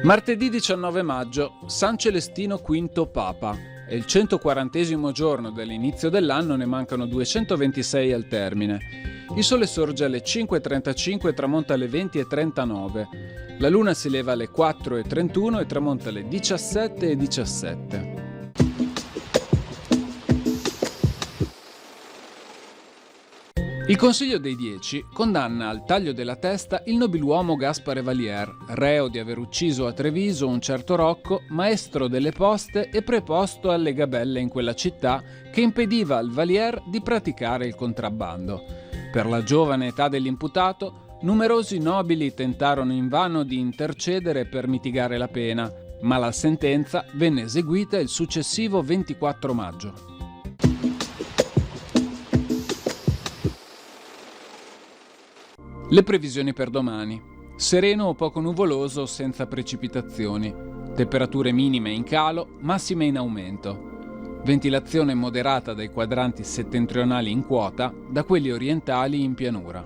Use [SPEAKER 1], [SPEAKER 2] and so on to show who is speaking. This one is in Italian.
[SPEAKER 1] Martedì 19 maggio, San Celestino V Papa. È il 140° giorno dell'inizio dell'anno, ne mancano 226 al termine. Il sole sorge alle 5:35 e tramonta alle 20:39. La luna si leva alle 4:31 e tramonta alle 17:17. Il Consiglio dei 10 condanna al taglio della testa il nobiluomo Gaspare Valier, reo di aver ucciso a Treviso un certo Rocco, maestro delle poste e preposto alle gabelle in quella città, che impediva al Valier di praticare il contrabbando. Per la giovane età dell'imputato, numerosi nobili tentarono invano di intercedere per mitigare la pena, ma la sentenza venne eseguita il successivo 24 maggio. Le previsioni per domani. Sereno o poco nuvoloso senza precipitazioni. Temperature minime in calo, massime in aumento. Ventilazione moderata dai quadranti settentrionali in quota, da quelli orientali in pianura.